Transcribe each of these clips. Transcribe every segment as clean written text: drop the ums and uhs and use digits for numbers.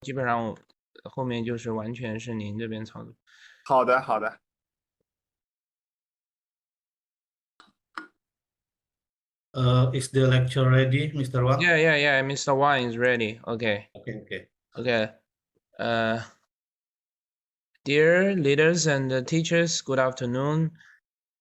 基本上后面就是完全是您这边操作。好的，好的。Is the lecture ready, Mr. Wang? Yeah. Mr. Wang is ready. Okay. Okay. Dear leaders and teachers, good afternoon,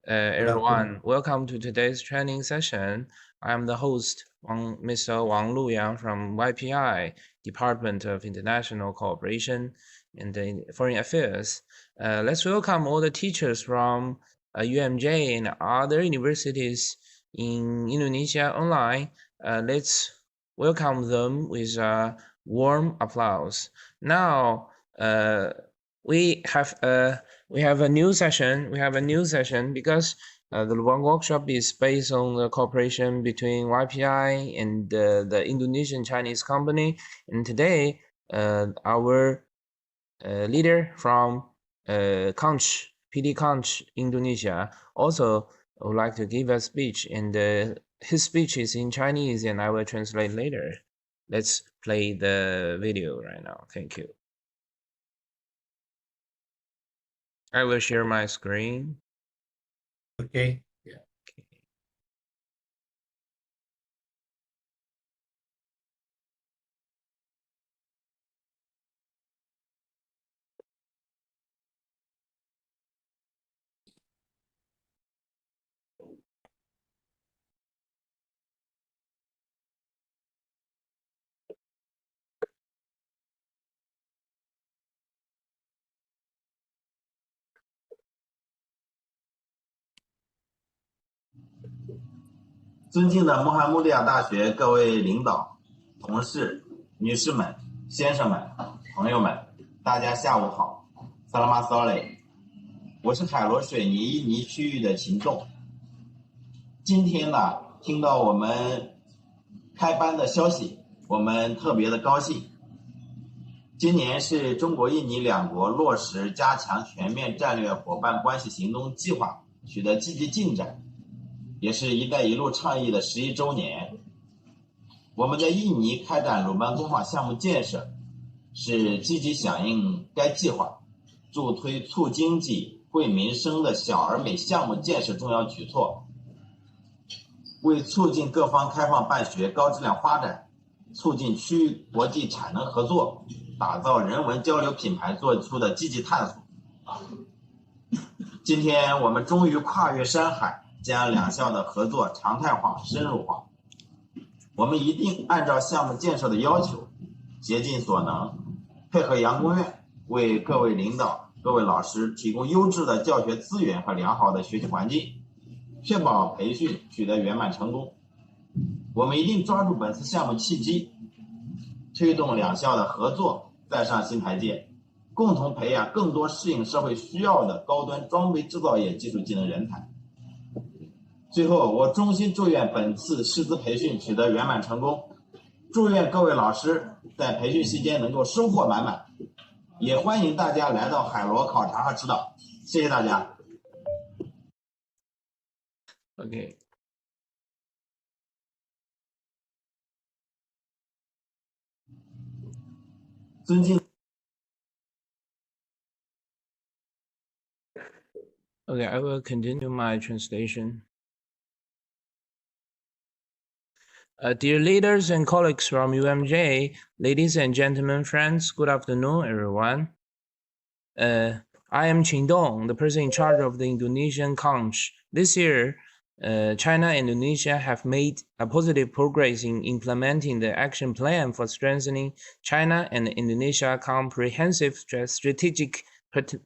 everyone. Welcome to today's training session. I am the host, Mr. Wang Luyang from YPI, Department of International Cooperation and Foreign Affairs. Let's welcome all the teachers from UMJ and other universities in Indonesia online. Let's welcome them with a warm applause. Now, we have a new session. Because the Luban workshop is based on the cooperation between YPI and the Indonesian Chinese company. And today, our leader from Conch, PD Conch, Indonesia, also would like to give a speech. And his speech is in Chinese, and I will translate later. Let's play the video right now. Thank you. I will share my screen. Okay. Okay. 尊敬的穆罕默利亚大学各位领导、同事、女士们、先生们、朋友们，大家下午好。萨拉马索雷，我是海螺水泥印尼区域的秦栋。今天呢，听到我们开班的消息，我们特别的高兴。今年是中国印尼两国落实加强全面战略伙伴关系行动计划取得积极进展，也是一带一路倡议的11周年。我们在印尼开展鲁班工坊项目建设，是积极响应该计划，助推促经济、惠民生的小而美项目建设重要举措，为促进各方开放办学、高质量发展，促进区域国际产能合作，打造人文交流品牌做出的积极探索。今天我们终于跨越山海，将两校的合作常态化、深入化。我们一定按照项目建设的要求，竭尽所能，配合杨工院，为各位领导、各位老师提供优质的教学资源和良好的学习环境，确保培训取得圆满成功。我们一定抓住本次项目契机，推动两校的合作再上新台阶，共同培养更多适应社会需要的高端装备制造业技术技能人才。最后，我衷心祝愿本次师资培训取得圆满成功，祝愿各位老师在培训期间能够收获满满，也欢迎大家来到海螺考察和指导。谢谢大家。Okay. Okay, I will continue my translation. Dear leaders and colleagues from UMJ, ladies and gentlemen, friends, good afternoon, everyone. I am Qin Dong, the person in charge of the Indonesian Conch. This year, China and Indonesia have made a positive progress in implementing the action plan for strengthening China and Indonesia comprehensive strategic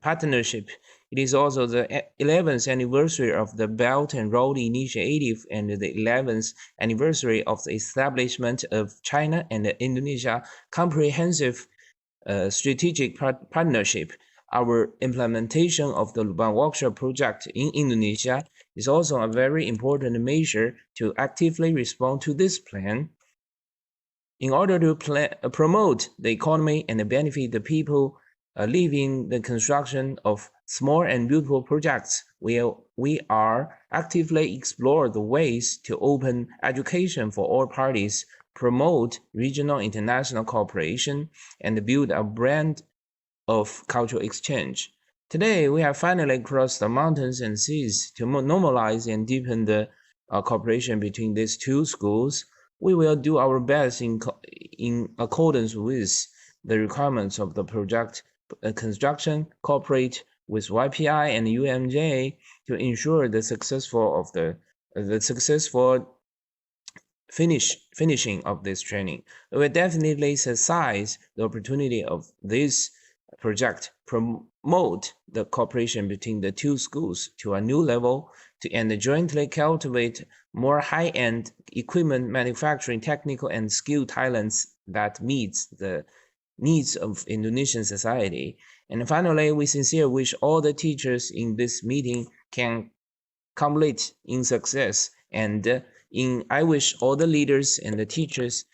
partnership. It is also the 11th anniversary of the Belt and Road Initiative and the 11th anniversary of the establishment of China and Indonesia comprehensive strategic partnership. Our implementation of the Luban Workshop project in Indonesia is also a very important measure to actively respond to this plan. In order to promote the economy and benefit the people living the construction of small and beautiful projects, we are actively explore the ways to open education for all parties promote regional international cooperation, and build a brand of cultural exchange. Today, we have finally crossed the mountains and seas to normalize and deepen the cooperation between these two schools. We will do our best in accordance with the requirements of the project construction, cooperate with YPI and UMJ to ensure the successful finishing of this training. We will definitely seize the opportunity of this project, promote the cooperation between the two schools to a new level, and jointly cultivate more high-end equipment manufacturing technical and skill talents that meets the needs of Indonesian society. And finally, we sincerely wish all the teachers in this meeting can complete in success, and I wish all the leaders and the teachers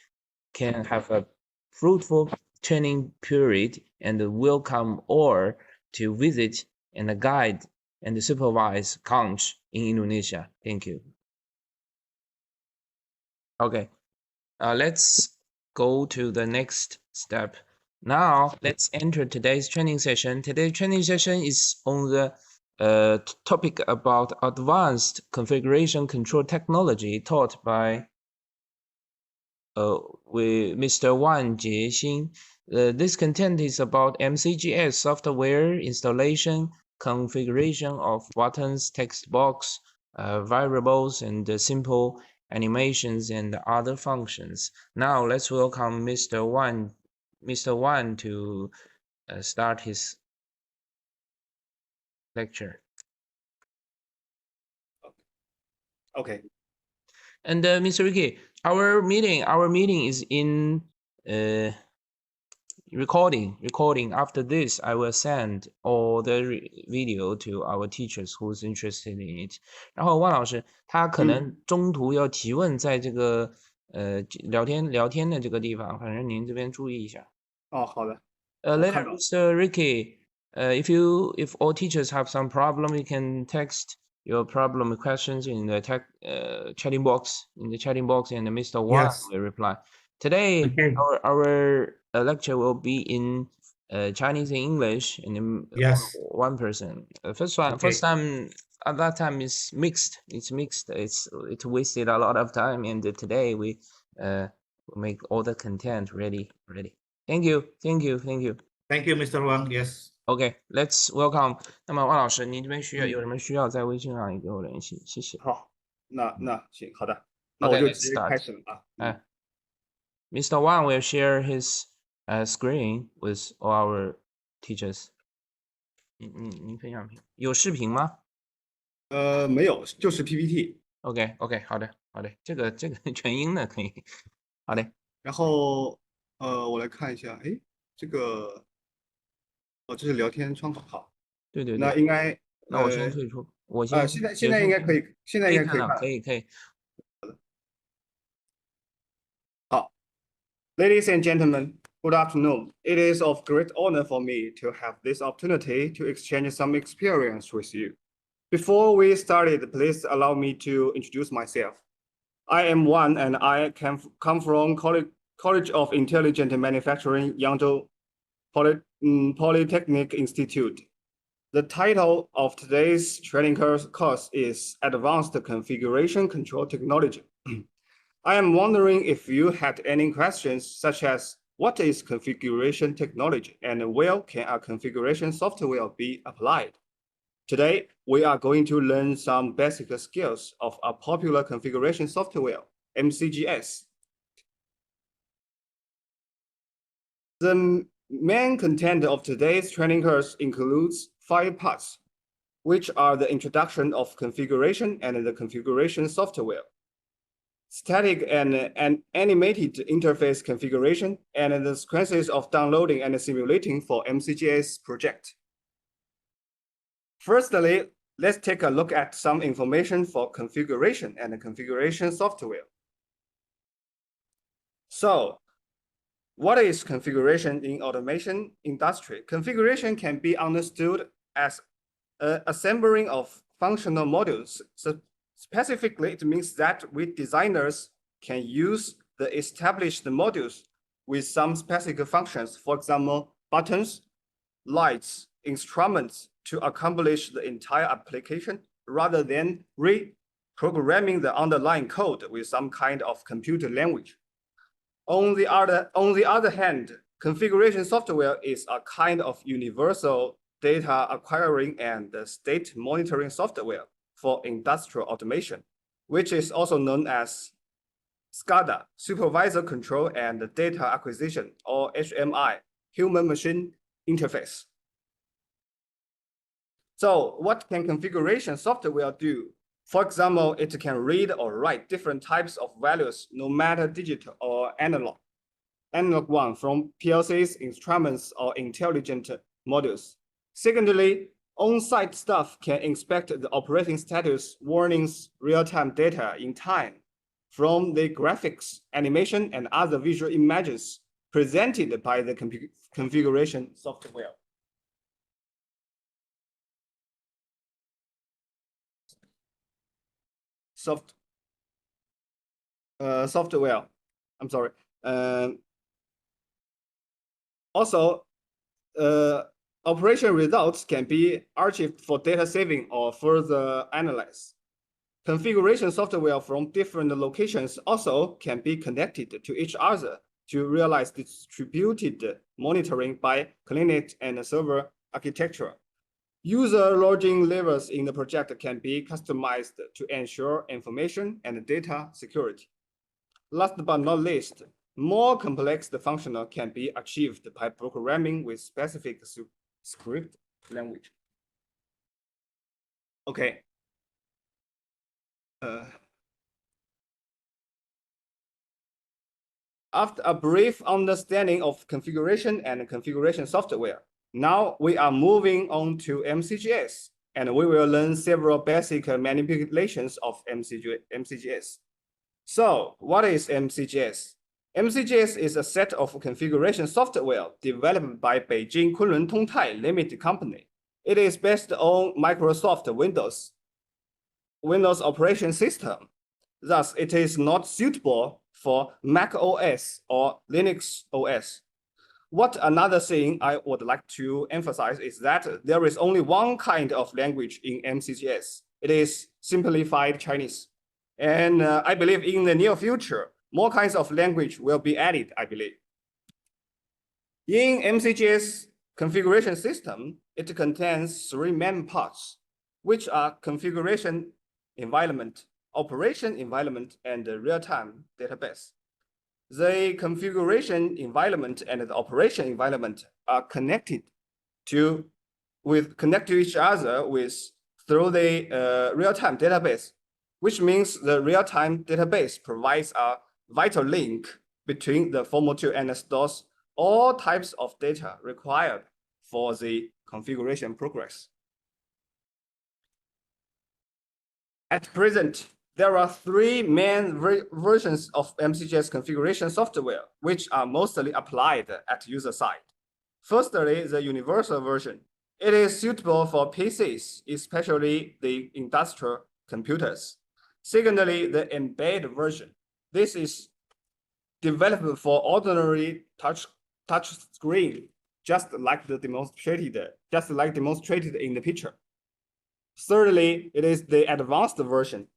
can have a fruitful training period and welcome all to visit and guide and supervise Conch in Indonesia. Thank you. Okay, let's go to the next step. Now, let's enter today's training session. Today's training session is on the topic about advanced configuration control technology taught by Mr. Wang Jiexin. This content is about MCGS software installation, configuration of buttons, text box, variables, and simple animations and other functions. Now let's welcome Mr. Wang to start his lecture. Okay. And Mr. Ricky, our meeting is in recording. After this, I will send all the video to our teachers who's interested in it. 然后万老师他可能中途要提问，在这个聊天的这个地方，反正您这边注意一下。哦，好的。Later, Mr. Ricky, if all teachers have some problem, you can text your problem questions in the chatting box, and Mr. Wang will reply. Today, our lecture will be in Chinese and English, and one person. First time at that time is mixed. It's mixed. It wasted a lot of time, and today we make all the content ready. Thank you, Mr. Wang. Yes. Okay, let's welcome. 那么万老师，您这边有什么需要在微信上也给我联系，谢谢。好，那行，好的，那我就直接开始了啊。Mr. Wang will share his screen with all our teachers. 您分享有视频吗？没有，就是 PPT。OK，好的，这个全英的可以。好的。然后我来看一下，哎，这个。这是聊天窗口，好。对。那应该，那我先退出，我先。现在应该可以，现在应该可以看。可以。好 ，Ladies and gentlemen, good afternoon. It is of great honor for me to have this opportunity to exchange some experience with you. Before we started, please allow me to introduce myself. I am Wan, and I come from College of Intelligent Manufacturing, Yangzhou Polytechnic Institute. The title of today's training course is Advanced Configuration Control Technology. I am wondering if you had any questions such as what is configuration technology and where can a configuration software be applied? Today, we are going to learn some basic skills of a popular configuration software, MCGS. The main content of today's training course includes 5 parts, which are the introduction of configuration and the configuration software, static and animated interface configuration, and the sequences of downloading and simulating for MCGS project. Firstly, let's take a look at some information for configuration and configuration software. So, what is configuration in automation industry? Configuration can be understood as assembling of functional modules. So specifically, it means that we designers can use the established modules with some specific functions, for example, buttons, lights, instruments to accomplish the entire application rather than reprogramming the underlying code with some kind of computer language. On the other hand, configuration software is a kind of universal data acquiring and state monitoring software for industrial automation, which is also known as SCADA, Supervisor Control and Data Acquisition, or HMI, Human Machine Interface. So what can configuration software do? For example, it can read or write different types of values, no matter digital or analog one from PLCs, instruments, or intelligent modules. Secondly, on-site staff can inspect the operating status, warnings, real-time data in time from the graphics, animation, and other visual images presented by the configuration software. Software. I'm sorry. Also, operation results can be archived for data saving or further analyzed. Configuration software from different locations also can be connected to each other to realize distributed monitoring by client and server architecture. User login levels in the project can be customized to ensure information and data security. Last but not least, more complex functional can be achieved by programming with specific script language. Okay. After a brief understanding of configuration and configuration software, now we are moving on to MCGS, and we will learn several basic manipulations of MCGS. So what is MCGS? MCGS is a set of configuration software developed by Beijing Kunlun Tongtai Limited Company. It is based on Microsoft Windows operation system. Thus, it is not suitable for Mac OS or Linux OS. What another thing I would like to emphasize is that there is only one kind of language in MCGS. It is simplified Chinese. And I believe in the near future, more kinds of language will be added, I believe. In MCGS configuration system, it contains three main parts, which are configuration environment, operation environment, and the real-time database. The configuration environment and the operation environment are connected to each other through the real-time database, which means the real-time database provides a vital link between the former two and stores all types of data required for the configuration progress. At present, there are three main versions of MCGS configuration software, which are mostly applied at user side. Firstly, the universal version. It is suitable for PCs, especially the industrial computers. Secondly, the embedded version. This is developed for ordinary touch screen, just like demonstrated in the picture. Thirdly, it is the advanced version.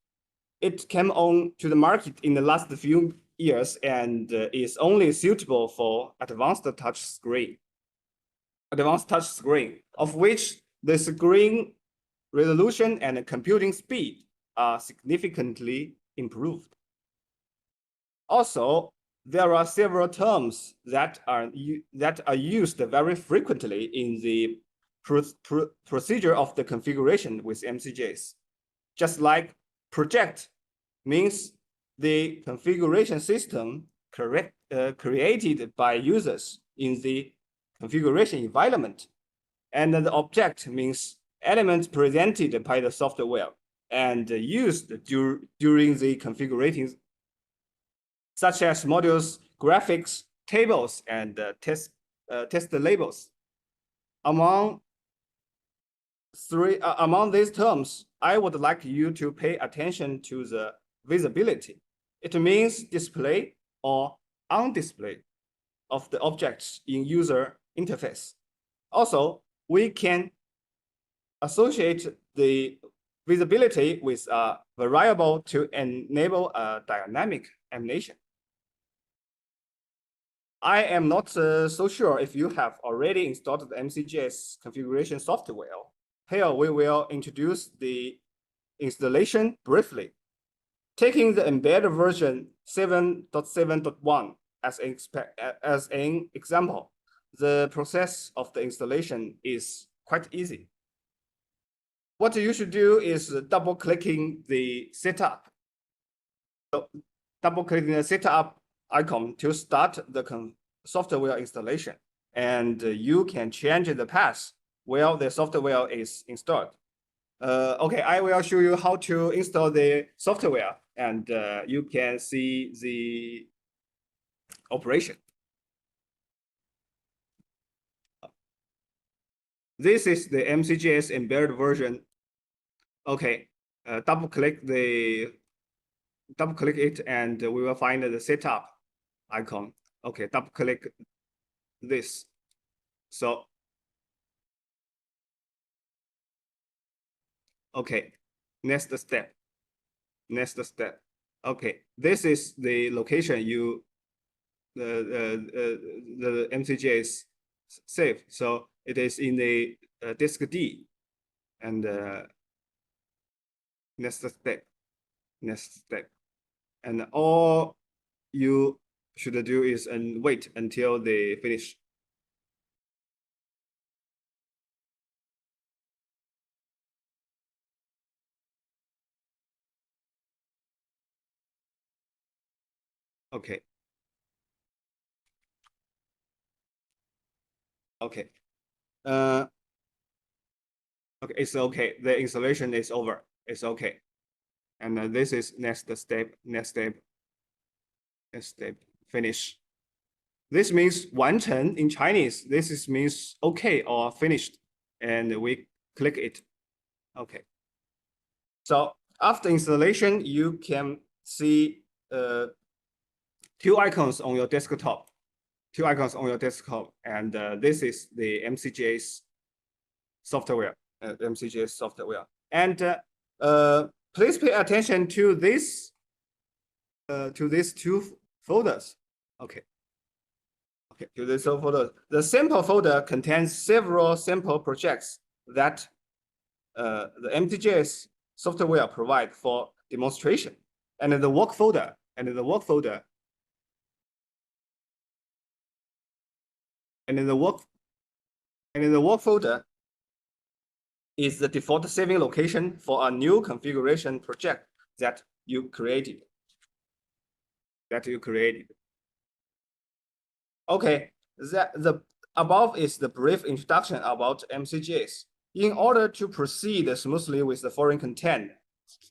It came on to the market in the last few years and is only suitable for advanced touch screen, of which the screen resolution and computing speed are significantly improved. Also, there are several terms that are used very frequently in the procedure of the configuration with MCGS. Just like project means the configuration system created by users in the configuration environment, and the object means elements presented by the software and used during the configuration, such as modules, graphics, tables, and test labels. Among these terms, I would like you to pay attention to the visibility. It means display, or on display of the objects in user interface. Also, we can associate the visibility with a variable to enable a dynamic animation. I am not so sure if you have already installed the MCGS configuration software. Here we will introduce the installation briefly. Taking the embedded version 7.7.1 as an example, the process of the installation is quite easy. What you should do is double-clicking the setup. So, double-clicking the setup icon to start the software installation, and you can change the path where the software is installed. Okay, I will show you how to install the software, and you can see the operation. This is the MCGS embedded version. Okay, double click it, and we will find the setup icon. Okay, double click this. So, okay, next step. Okay, this is the location the MCGS saved. So it is in the disk D, and next step, and all you should do is wait until they finish. Okay. Okay. Okay, it's okay. The installation is over. It's okay. And this is next step, finish. This means 完成 in Chinese. This means okay or finished. And we click it. Okay. So after installation, you can see two icons on your desktop. And this is the MCGS software. And please pay attention to these two folders. Okay. To this folder. The sample folder contains several sample projects that the MTGS software provide for demonstration, and the work folder is the default saving location for a new configuration project that you created. Okay, the above is the brief introduction about MCGS. In order to proceed smoothly with the foreign content,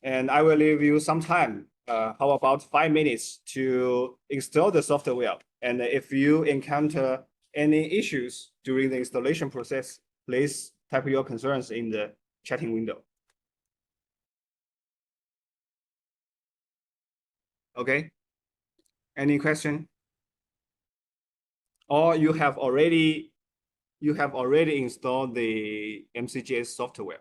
and I will leave you some time, how about 5 minutes to install the software. And if you encounter any issues during the installation process, please type your concerns in the chatting window. Okay, any question? Or you have already installed the MCGS software.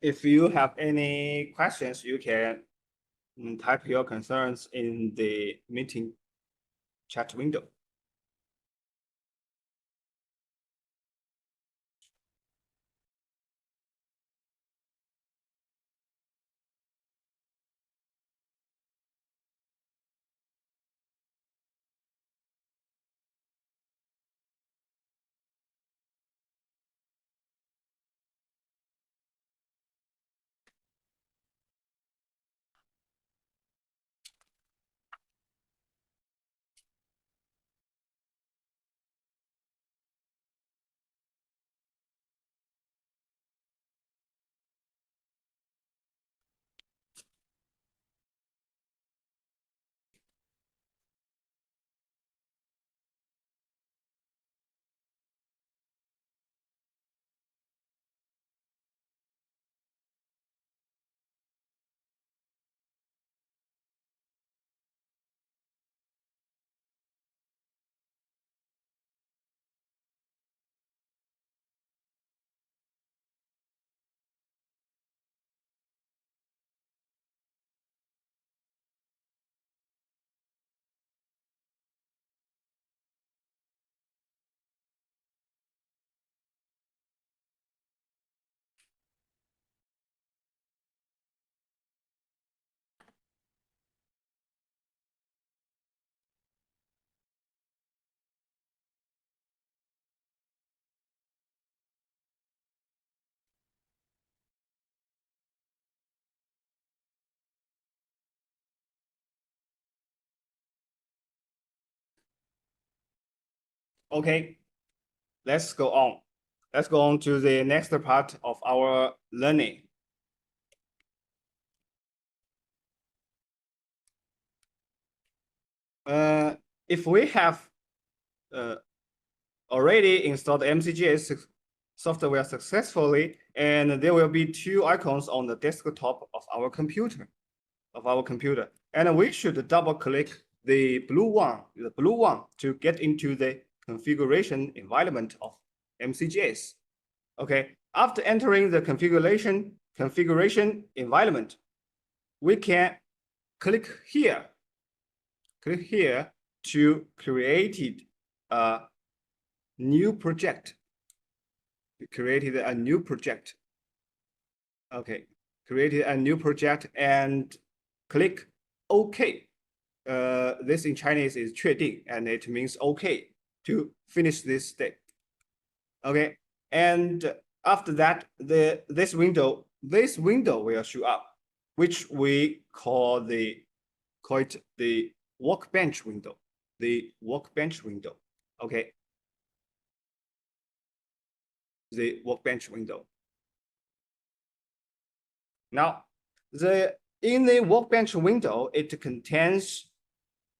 If you have any questions, you can type your concerns in the meeting chat window. Okay, let's go on. Let's go on to the next part of our learning. If we have already installed MCGS software successfully, and there will be two icons on the desktop of our computer, and we should double click the blue one to get into the configuration environment of MCGS. Okay, after entering the configuration environment, we can click here to create a new project. We created a new project. Okay, created a new project and click OK. This in Chinese is 确定, and it means OK to finish this step. Okay, and after that, this window will show up, which we call it the workbench window. The workbench window. Okay. The workbench window. Now, in the workbench window, it contains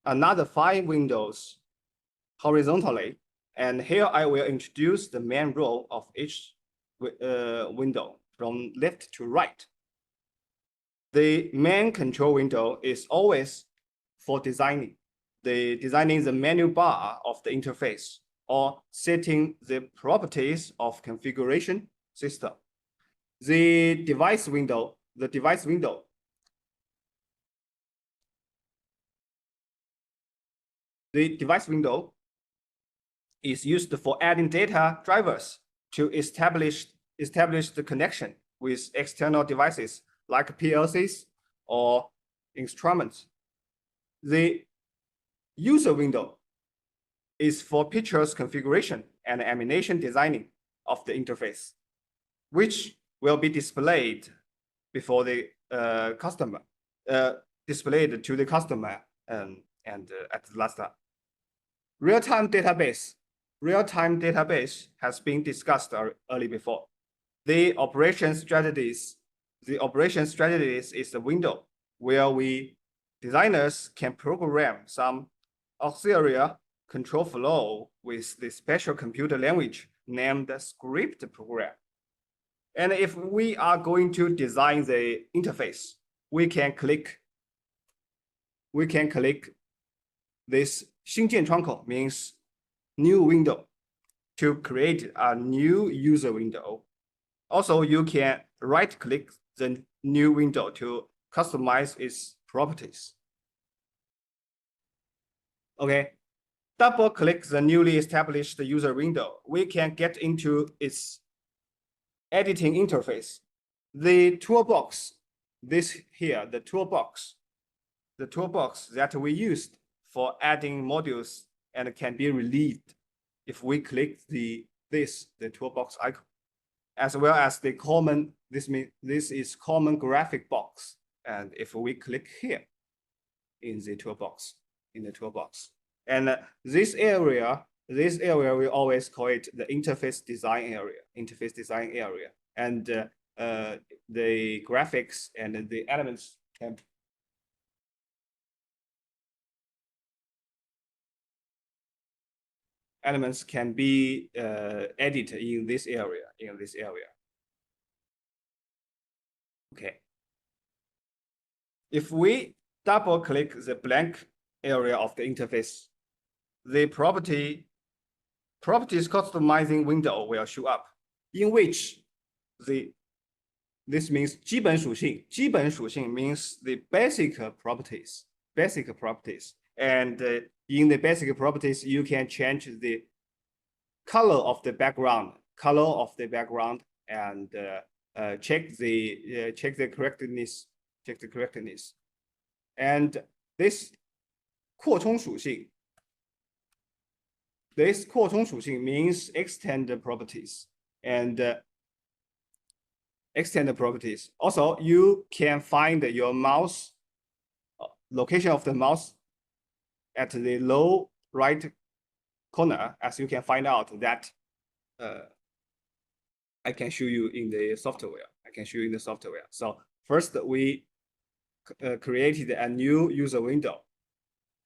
another 5 windows horizontally, and here I will introduce the main role of each window from left to right. The main control window is always for designing the menu bar of the interface or setting the properties of configuration system. The device window is used for adding data drivers to establish the connection with external devices like PLCs or instruments. The user window is for pictures configuration and animation designing of the interface, which will be displayed before the customer, displayed to the customer and at the last time. Real-time database has been discussed early before. The operation strategies is the window where we designers can program some auxiliary control flow with the special computer language named script program. And if we are going to design the interface, we can click this 新建窗口 means new window to create a new user window. Also, you can right-click the new window to customize its properties. Okay, double-click the newly established user window. We can get into its editing interface. The toolbox, this here, the toolbox that we used for adding modules and can be relieved if we click the toolbox icon, as well as the common, this is common graphic box. And if we click here in the toolbox, and this area we always call it the interface design area, and the graphics and the elements can be edited in this area. Okay. If we double click the blank area of the interface, the properties customizing window will show up, in which this means 基本属性means the basic properties. And in the basic properties, you can change the color of the background, and check the correctness. And this 扩充属性 means extend properties. Also, you can find your mouse location of the mouse at the low right corner, as you can find out that I can show you in the software. So first, we created a new user window.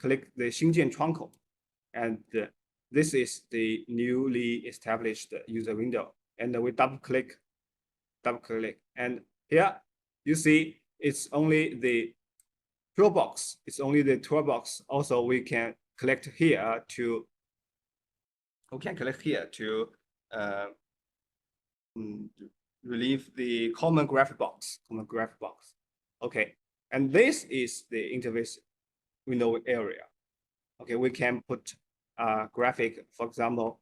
Click the 新建窗口, and this is the newly established user window. And we double click, and here you see it's only the toolbox. Also, we can click here to relieve the common graphic box. Okay, and this is the interface window area. Okay, we can put a graphic, for example.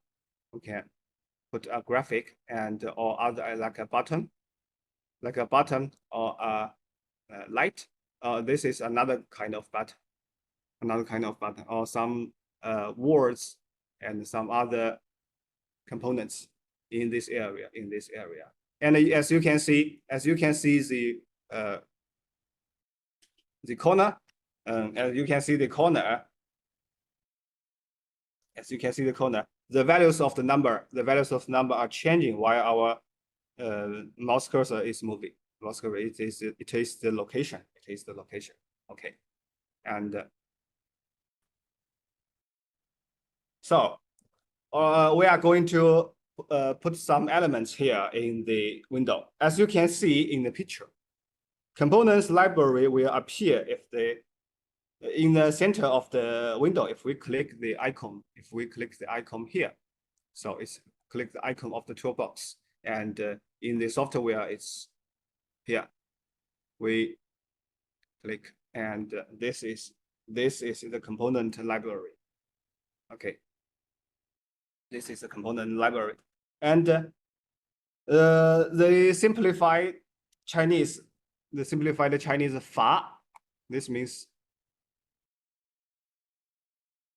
We can put a graphic and or other like a button or a light. This is another kind of button, or some words and some other components in this area. And as you can see the corner, the values of the number are changing while our mouse cursor is moving. It is the location. Okay, and so we are going to put some elements here in the window. As you can see in the picture, components library will appear in the center of the window if we click the icon. Here, so it's click the icon of the toolbox, and in the software it's here. We click, and this is the component library. Okay, this is the component library, and the simplified Chinese 阀. This means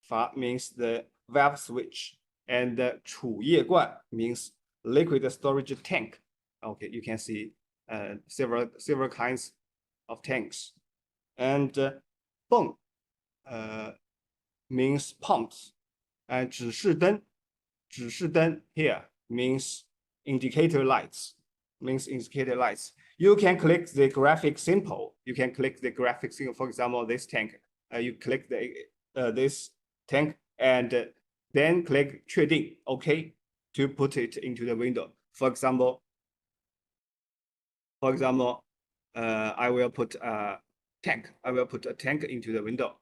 阀 means the valve switch, and 储液罐 means liquid storage tank. Okay, you can see several kinds of tanks, and 泵 means pumps, and 指示灯 here means indicator lights. You can click the graphic symbol. For example, this tank. You click this tank and then click 确定 OK to put it into the window. For example, I will put a tank. Into the window.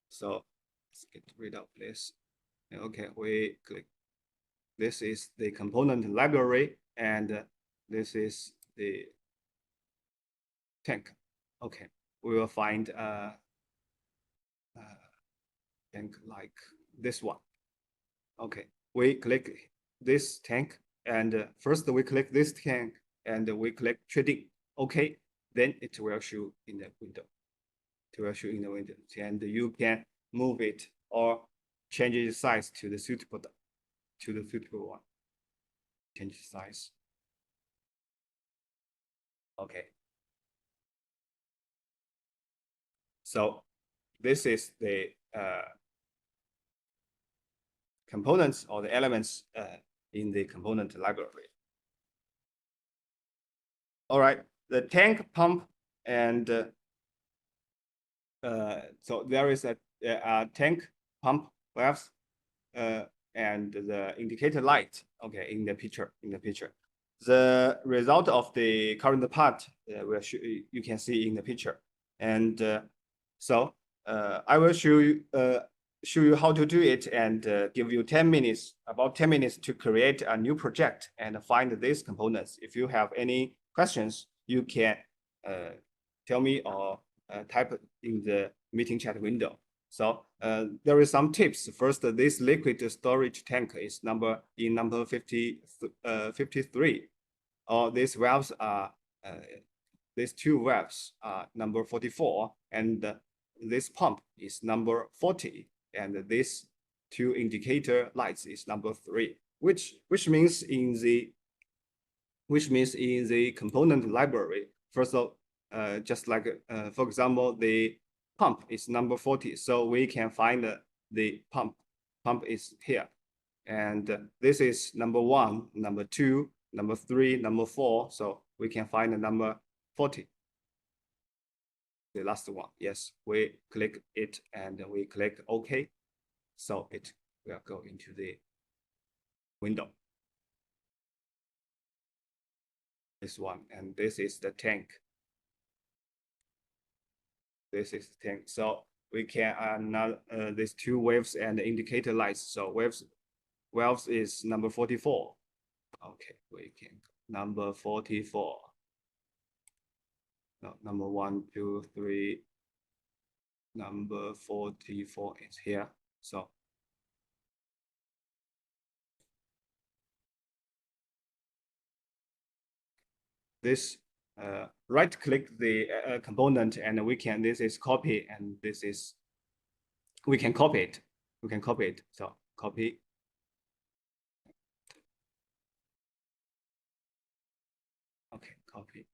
So let's get rid of this. Okay, we click. This is the component library, and this is the tank. Okay, we will find a tank like this one. Okay, we click this tank, and first we click this tank, and we click trading. Okay, then it will show in the window. It will show in the window, and you can move it or change its size to the suitable one. Change size. Okay. So this is the components or the elements in the component library. All right, the tank, pump, and so there is a tank, pump, valves, and the indicator light. Okay, in the picture. The result of the current part you can see in the picture, and so I will show you how to do it, and give you 10 minutes, about 10 minutes to create a new project and find these components. If you have any questions, you can tell me or type in the meeting chat window. So there is some tips. First, this liquid storage tank is number 53. Or these valves are these two valves are number 44, and this pump is number 40, and this two indicator lights is number 3, which means in the component library. First of all, just like for example, the pump is number 40, so we can find the pump is here, and this is number 1, number 2, number 3, number 4, so we can find the number 40, the last one. Yes, we click it and we click OK, so it will go into the window. This one, and this is the tank. This is the tank. So we can now these two waves and the indicator lights. So valves is number 44. Okay, we can number 44. No, number 1, 2, 3. Number 44 is here. So this right click the component, and we can, this is copy, and this is, we can copy it. So copy. Okay, copy.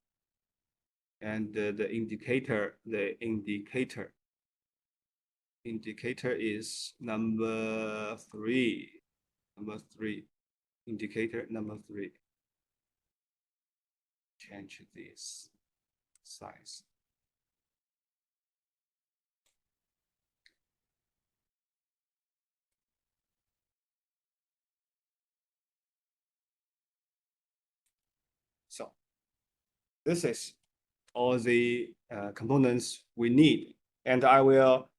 And the indicator is number 3. Indicator number 3. Change this size. So this is all the components we need, and I will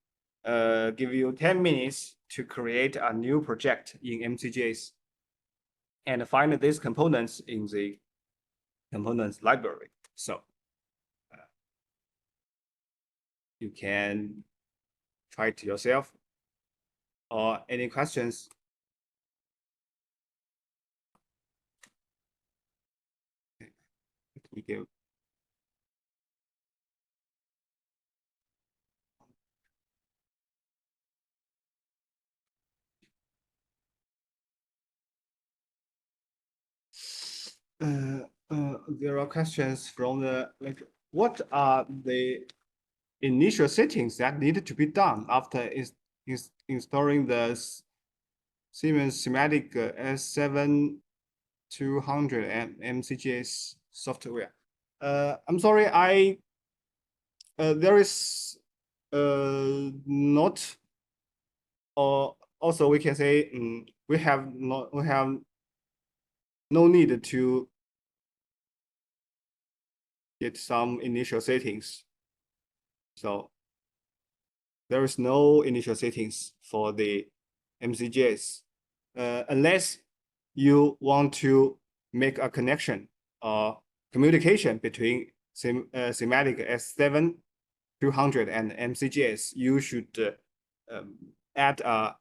give you 10 minutes to create a new project in MCGS and find these components in the components library. So you can try it yourself, or any questions. We give. There are questions from the, like, what are the initial settings that needed to be done after installing the Siemens Semantic S7200 and MCGS software? I'm sorry, there is not, or also we can say we have no need to get some initial settings. So there is no initial settings for the MCGS unless you want to make a connection or communication between Semantic S7 200 and MCGS, you should add a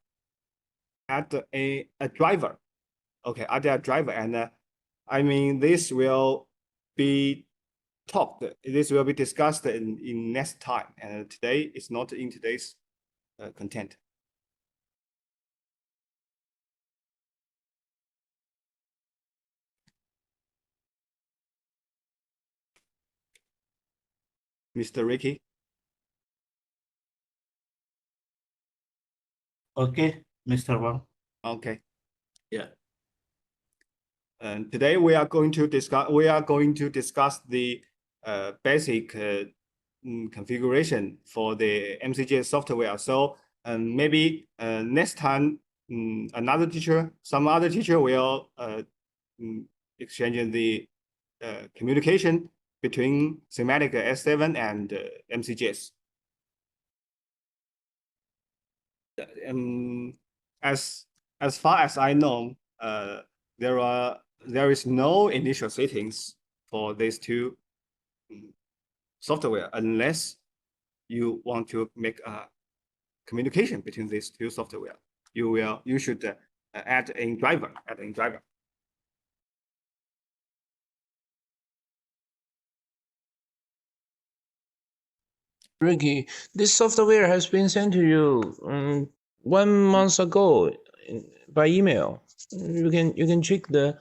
driver. Okay, add a driver, and I mean this will be talked. This will be discussed in next time, and today it's not in today's content. Mr. Ricky. Okay, Mr. Wang. Okay. Yeah. And today we are going to discuss the basic configuration for the MCGS software. So maybe next time some other teacher will exchange the communication between Semantic S7 and MCGS. As far as I know, there is no initial settings for these two software unless you want to make a communication between these two software. You should add in driver. Ricky, this software has been sent to you 1 month ago by email. You can check the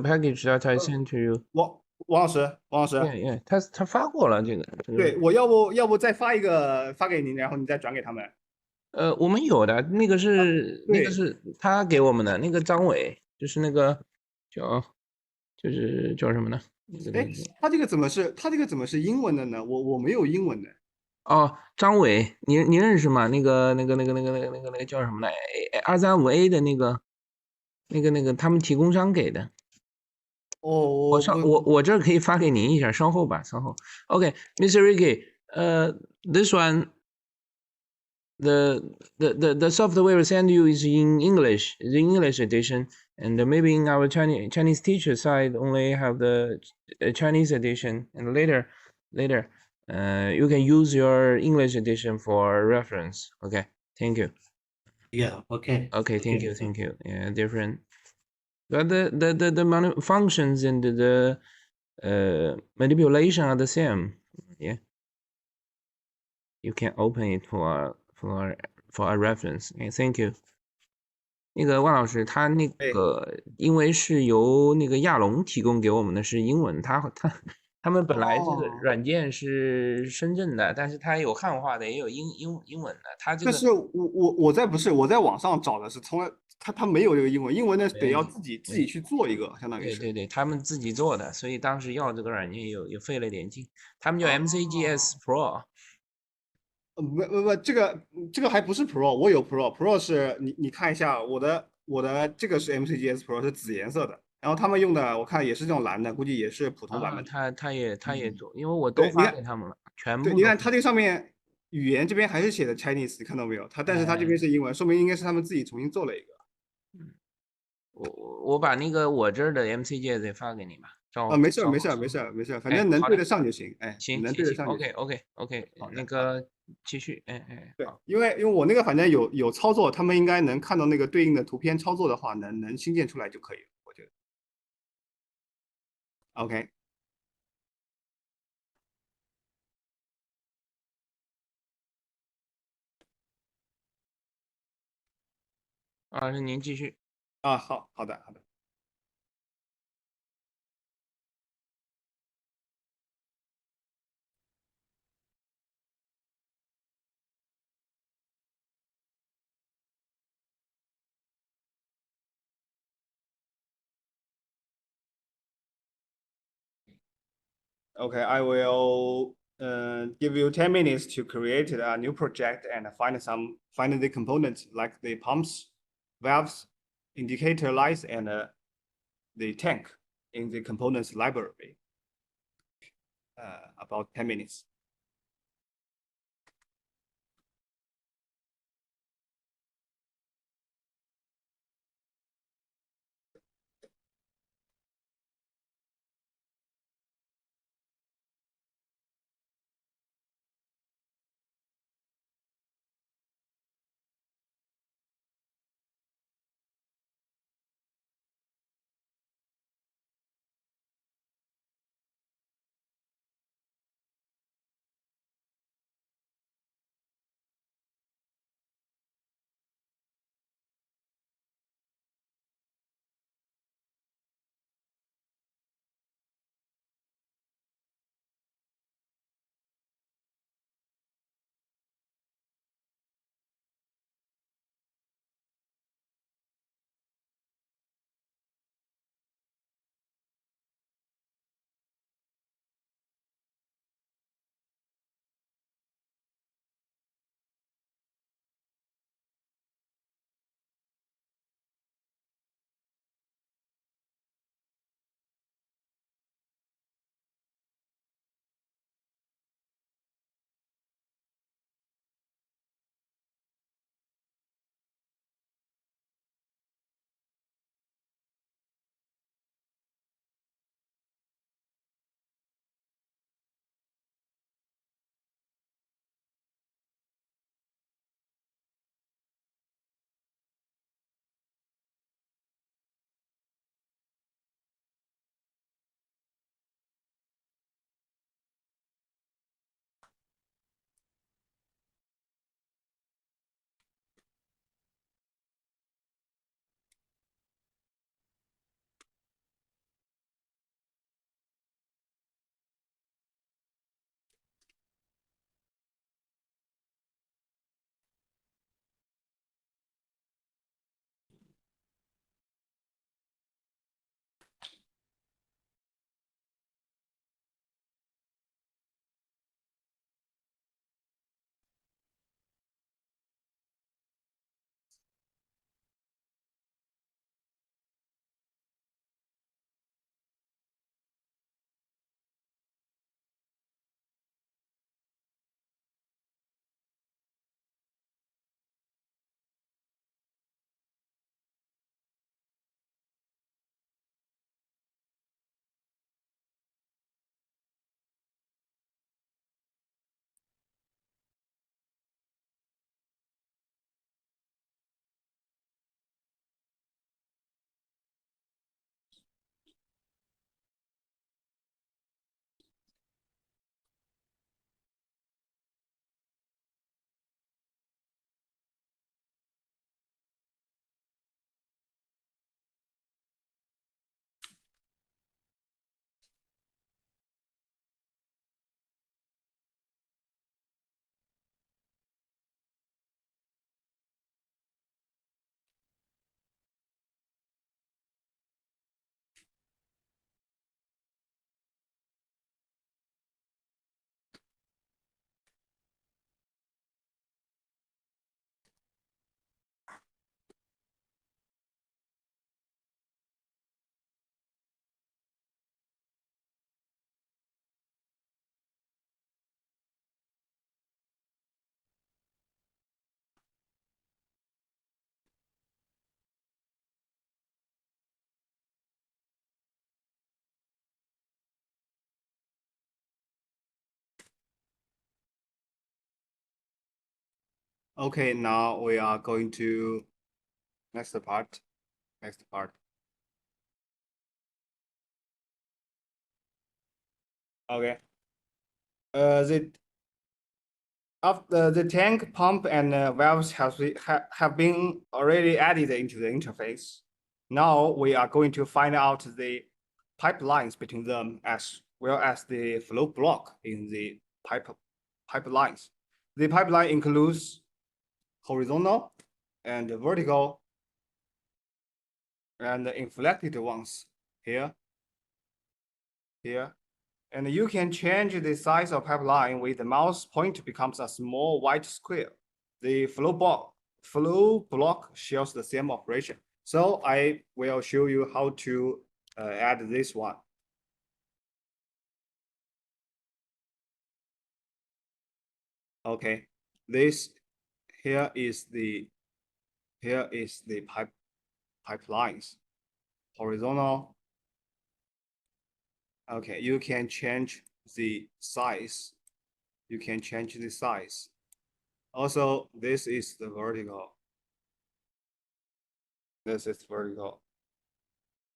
package that I sent to you. 王老师， Yeah, 他发过了这个。对，我要不再发一个发给您，然后你再转给他们。我们有的那个是他给我们的那个张伟，就是那个叫什么呢？哎，他这个怎么是英文的呢？我没有英文的。哦，张伟，你认识吗？那个叫什么来？235A 的那个他们提供商给的。哦，我这儿可以发给您一下，稍后吧，稍后。OK，Mr. Ricky， this one the software we send you is in English, the English edition, and maybe in our Chinese teacher side only have the Chinese edition, and later you can use your English edition for reference. Okay, thank you. Yeah, okay. Okay, thank you. Yeah, different, but the functions and the manipulation are the same. Yeah, you can open it for a reference. Okay, thank you. 那个万老师，他那个因为是由那个亚龙提供给我们的是英文，他们本来这个软件是深圳的，但是它有汉化的，也有英文的。它这个但是我在网上找的是从来他没有这个英文，英文呢得要自己去做一个，相当于是。对，他们自己做的，所以当时要这个软件也费了点劲。他们叫 MCGS Pro。不，这个还不是 Pro， 我有 Pro 是你看一下我的这个是 MCGS Pro 是紫颜色的，然后他们用的我看也是这种蓝的，估计也是普通版本。他也做，因为我都发给他们了，全部。对，你看它这上面语言这边还是写的 Chinese， 你看到没有？但是它这边是英文，说明应该是他们自己重新做了一个。我把那个我这儿的 MCGS 也发给你吧。没事，反正能对得上就行。哎，行，能对得上就行。OK，那个继续，对，因为我那个反正有操作，他们应该能看到那个对应的图片操作的话，能新建出来就可以了，我觉得。OK。那您继续。好的。Okay, I will give you 10 minutes to create a new project and find the components like the pumps, valves, indicator lights, and the tank in the components library. About 10 minutes. Okay, now we are going to next part. Okay. The tank pump and valves have been already added into the interface. Now we are going to find out the pipelines between them as well as the flow block in the pipelines. The pipeline includes horizontal and vertical and inflected ones here. And you can change the size of pipeline with the mouse pointer becomes a small white square. The flow block shows the same operation. So I will show you how to add this one. Okay, here is the pipelines, horizontal. Okay, you can change the size. Also, this is the vertical. This is vertical.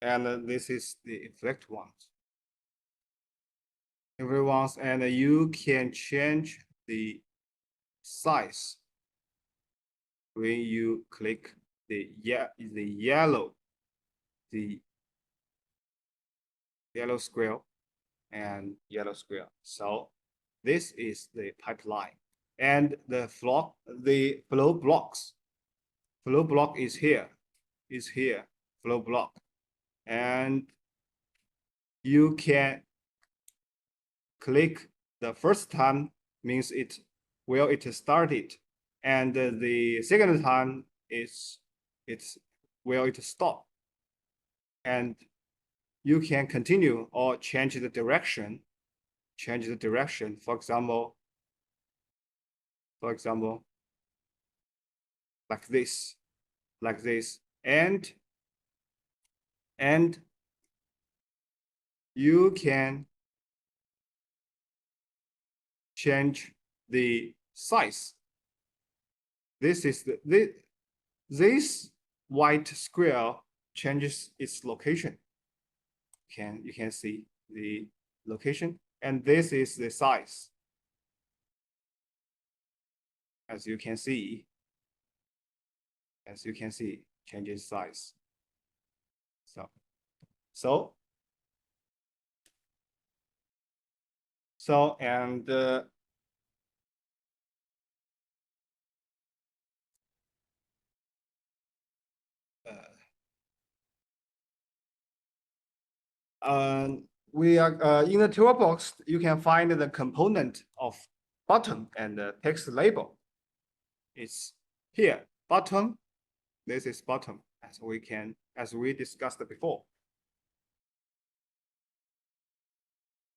And this is the inflect ones. And you can change the size when you click the yellow square and yellow square. So this is the pipeline, and the flow blocks. Flow block is here. Flow block, and you can click the first time means it started, and the second time it's where it stop, and you can continue or change the direction. For example, like this, and you can change the size. This white square changes its location. You can see the location, and this is the size. As you can see, changes size. And we are in the toolbox. You can find the component of button and the text label. It's here, button. This is button, as we discussed before.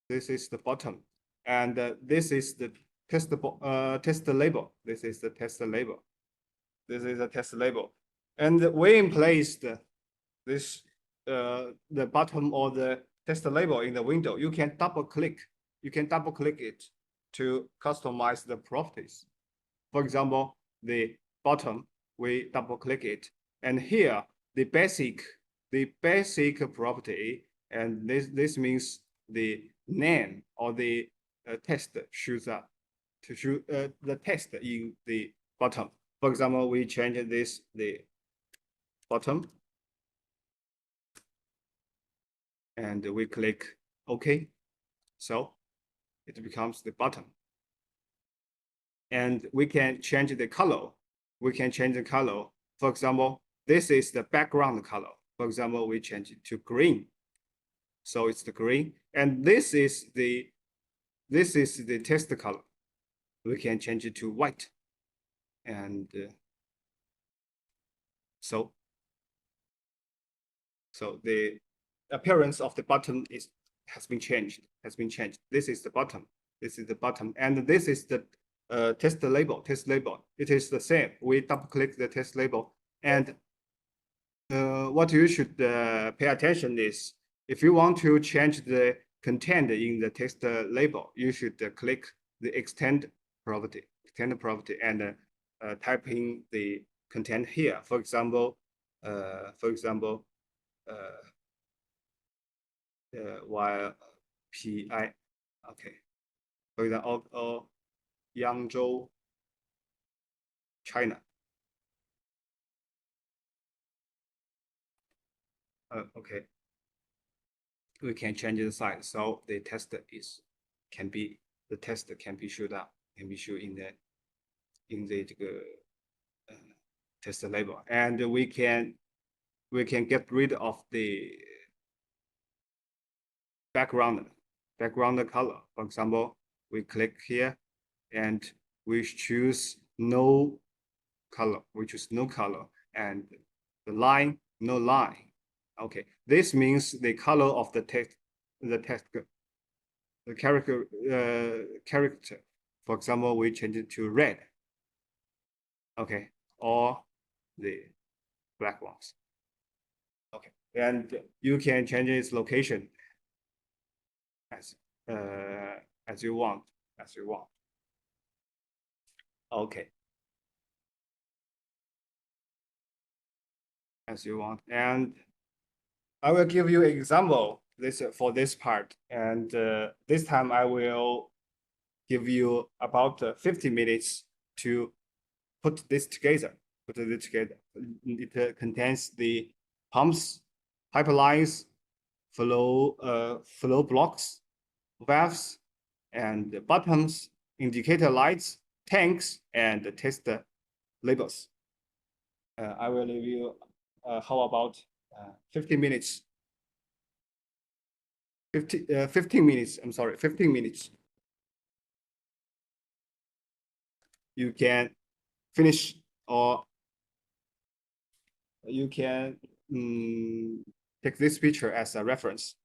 This is the button, and this is the test label. This is the test label, and we placed this the button or the test label in the window. You can double click it to customize the properties. For example, the button, we double click it, and here the basic property, and this means the name or the test shows up to show the text in the bottom. For example, we change the bottom, and we click OK. So it becomes the bottom. And we can change the color. For example, this is the background color. For example, we change it to green. So it's the green. And this is the test color. We can change it to white. And so the appearance of the button has been changed. This is the button. And this is the test label. It is the same. We double click the test label, and what you should pay attention is, if you want to change the content in the test label, you should click the extend property, and typing the content here. For example, while PI, okay. For example, Yangzhou, China. Okay. We can change the size, so the text can be showed up, can be shown in the test label, and we can get rid of the background color. For example, we click here and we choose no color. And the line, no line. Okay, this means the color of the text, the character. For example, we change it to red. Okay, or the black ones. Okay, and you can change its location as you want. Okay. As you want, and I will give you an example for this part, and this time I will give you about 50 minutes to put this together. It contains the pumps, pipelines, flow blocks, valves, and buttons, indicator lights, tanks, and test labels. I will leave you. How about 15 minutes? 15 minutes. I'm sorry, 15 minutes. You can finish, or you can take this picture as a reference.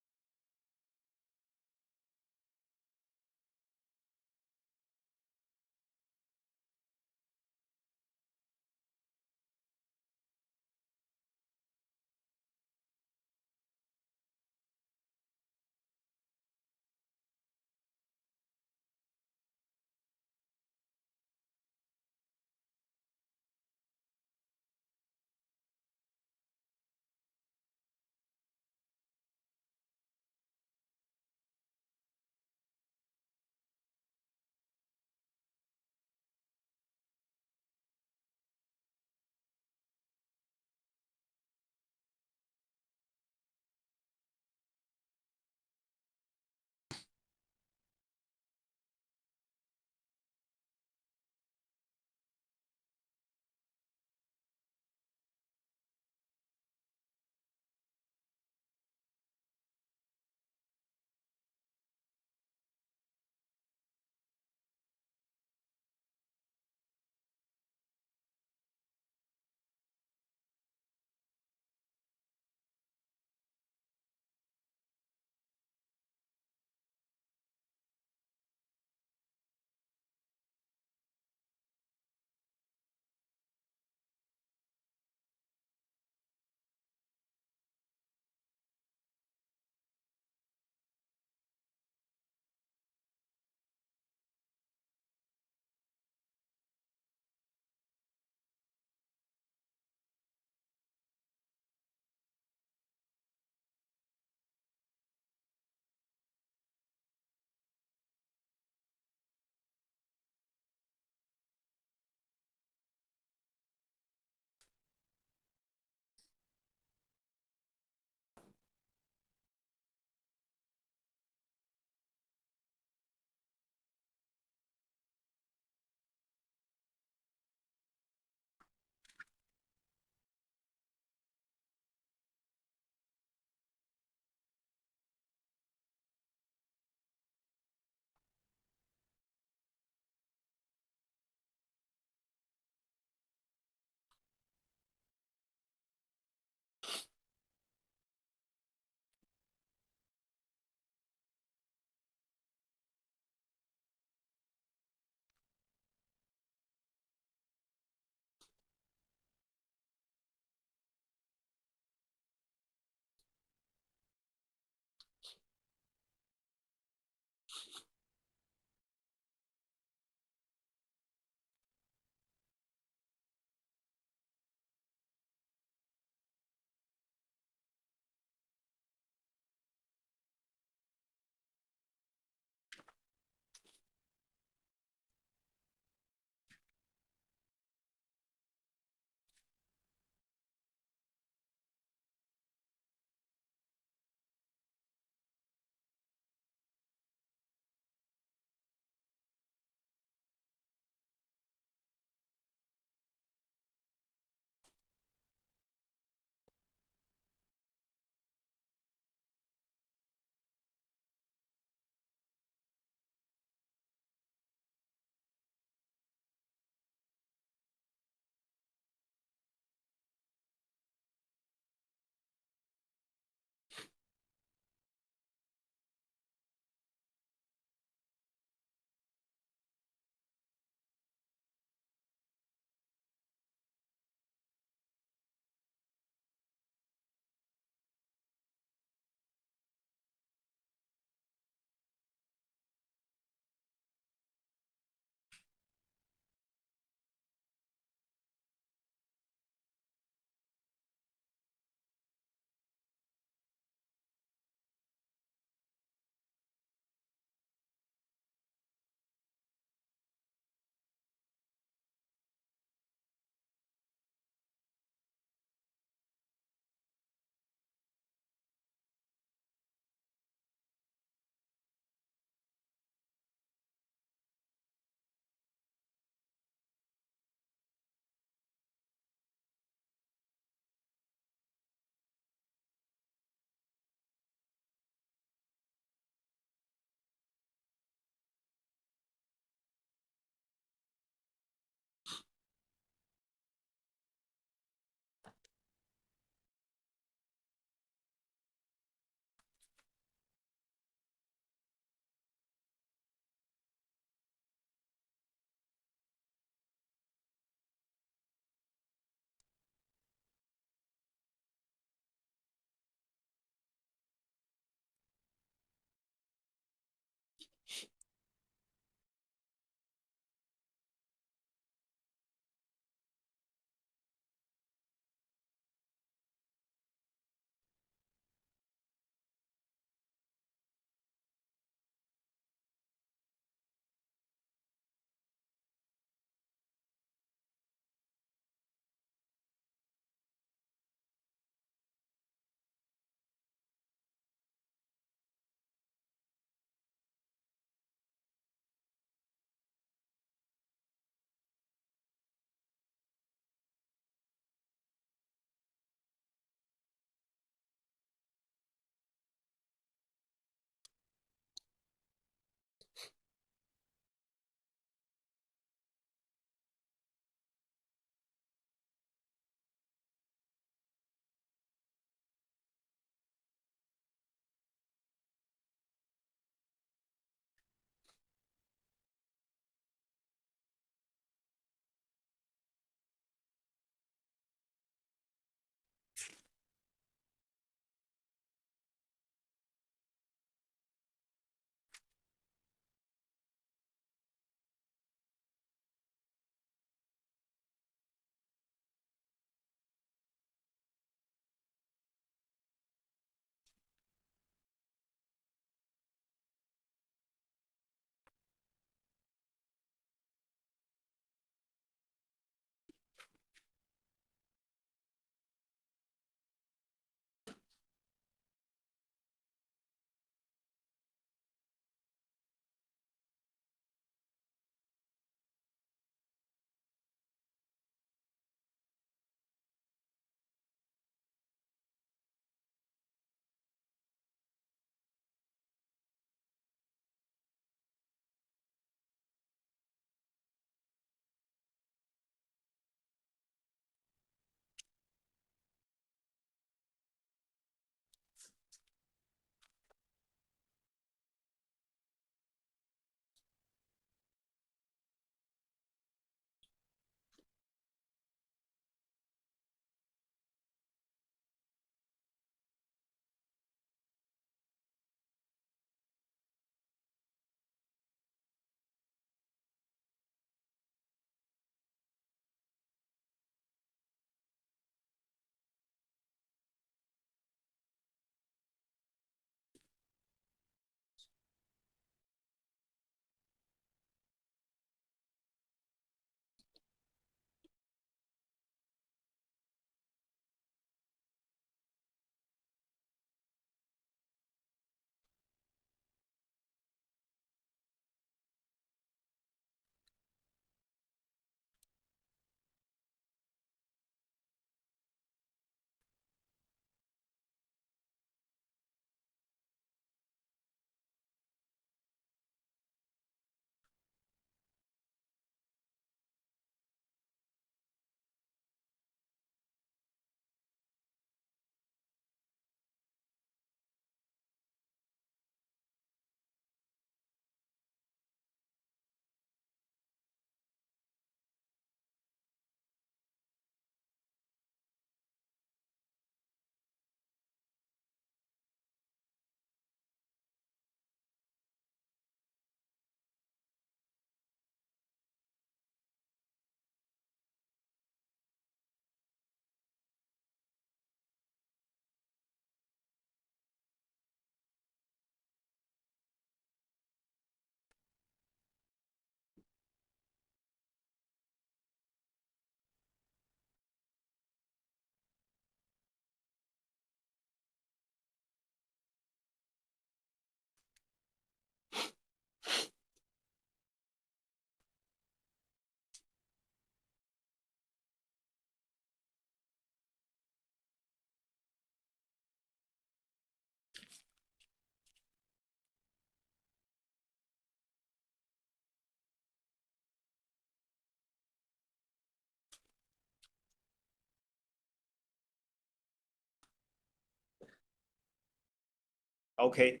Okay,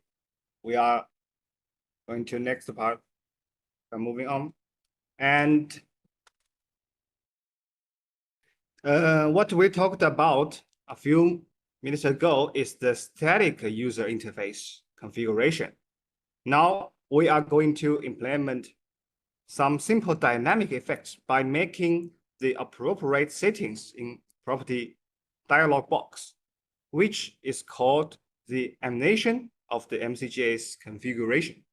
we are going to next part. Moving on. And what we talked about a few minutes ago is the static user interface configuration. Now we are going to implement some simple dynamic effects by making the appropriate settings in property dialog box, which is called the animation of the MCGS configuration.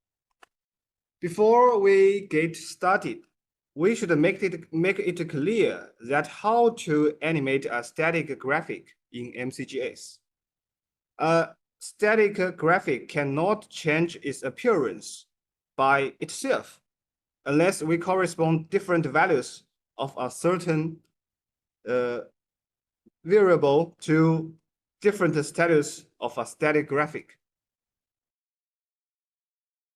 Before we get started, we should make it clear that how to animate a static graphic in MCGS. A static graphic cannot change its appearance by itself unless we correspond different values of a certain variable to different status of a static graphic.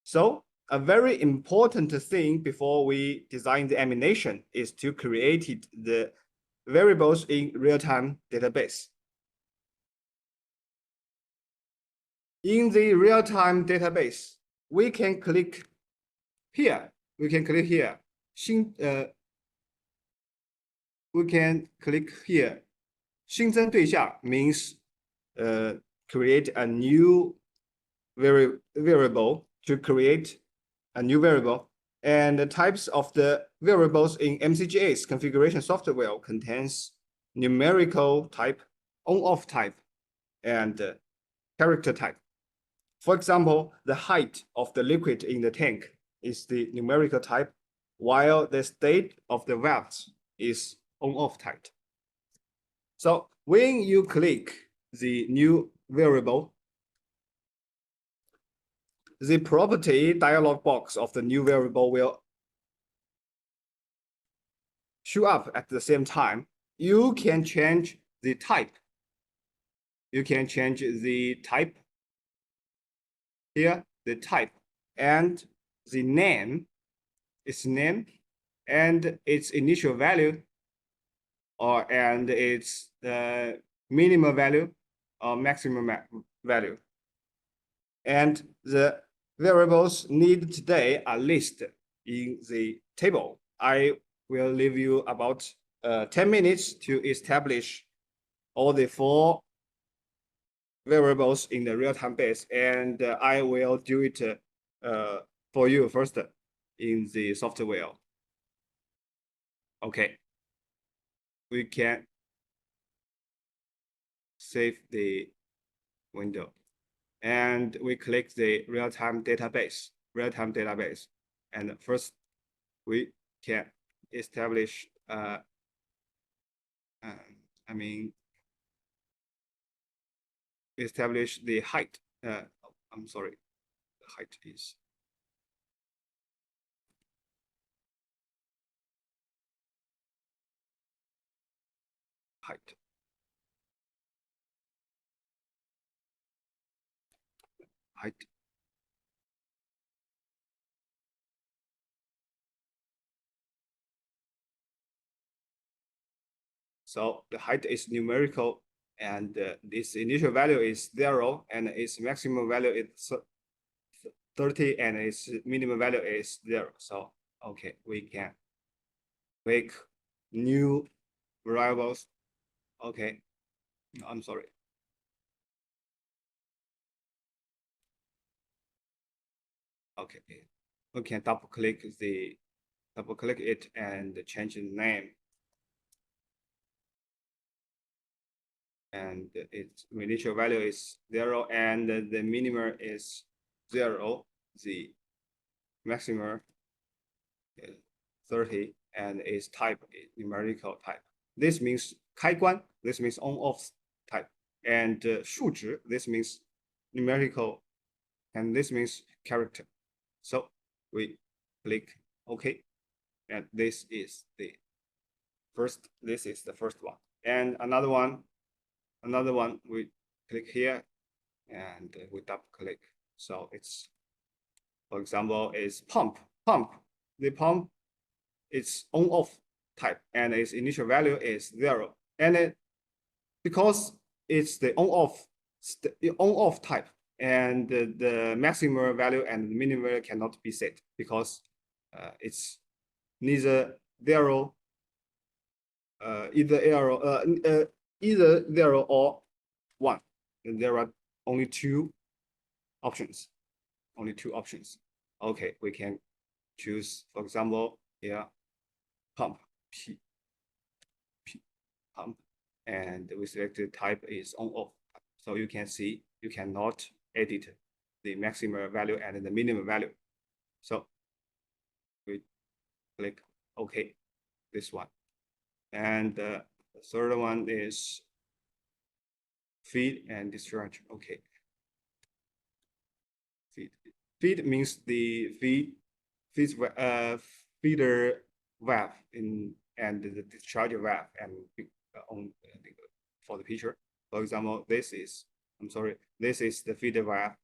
So a very important thing before we design the animation is to create the variables in real-time database. In the real-time database, we can click here. We can click here. We can click here. 新增对象 means create a new variable to create a new variable, and the types of the variables in MCGS configuration software contains numerical type, on-off type, and character type. For example, the height of the liquid in the tank is the numerical type, while the state of the valves is on-off type. So when you click the new variable, the property dialog box of the new variable will show up at the same time. You can change the type. You can change the type here, the type, and the name, its name, and its initial value, and its minimum value or maximum value. And the variables needed today are listed in the table. I will leave you about 10 minutes to establish all the 4 variables in the real-time base, and I will do it for you first in the software. Okay, we can save the window, and we click the real-time database, and first we can establish establish the height. I'm sorry, the height is height. So the height is numerical, and this initial value is 0, and its maximum value is 30, and its minimum value is 0. So okay, we can make new variables. Okay, I'm sorry. Okay, we can double click it and change the name. And its initial value is 0, and the minimum is 0. The maximum is 30, and its type is numerical type. This means 开关, this means on-off type, and 数值, this means numerical, and this means character. So we click OK, and this is the first one, and another one we click here, and we double click. So it's, for example, is pump. The pump is on-off type, and its initial value is 0. And because it's the on-off type, and the maximum value and the minimum value cannot be set because it's neither zero, either zero or one. And there are only two options. Only two options. Okay, we can choose, for example, here, pump P pump, and we select the type is on off. So you can see you cannot edit the maximum value and the minimum value. So we click OK, this one. And the third one is feed and discharge. Okay. Feed means the feeder valve and the discharge valve and on for the picture. For example, this is the feeder valve,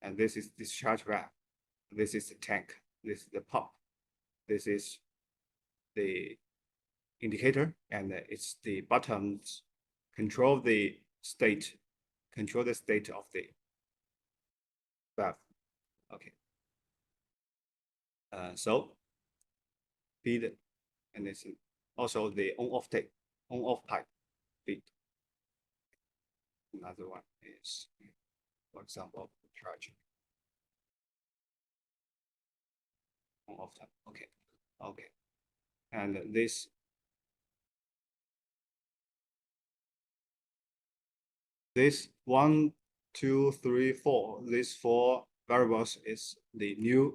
and this is discharge valve. This is the tank. This is the pump. This is the indicator, and it's the buttons control the state of the valve. Okay. So feed, and it's also the on-off type feed. Another one is, for example, charging on-off type. Okay, okay, and this one, two, three, four. These four variables is the newly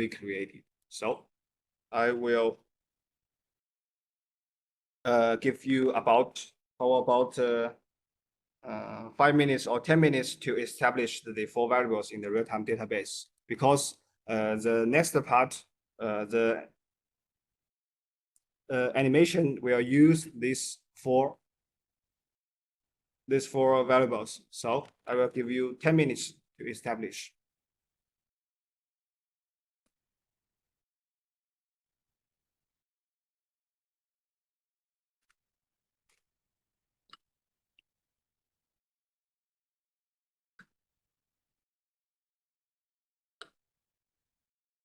created. So I will give you about 5 minutes or 10 minutes to establish the four variables in the real-time database, because the next part, the animation will use these four variables. So I will give you 10 minutes to establish.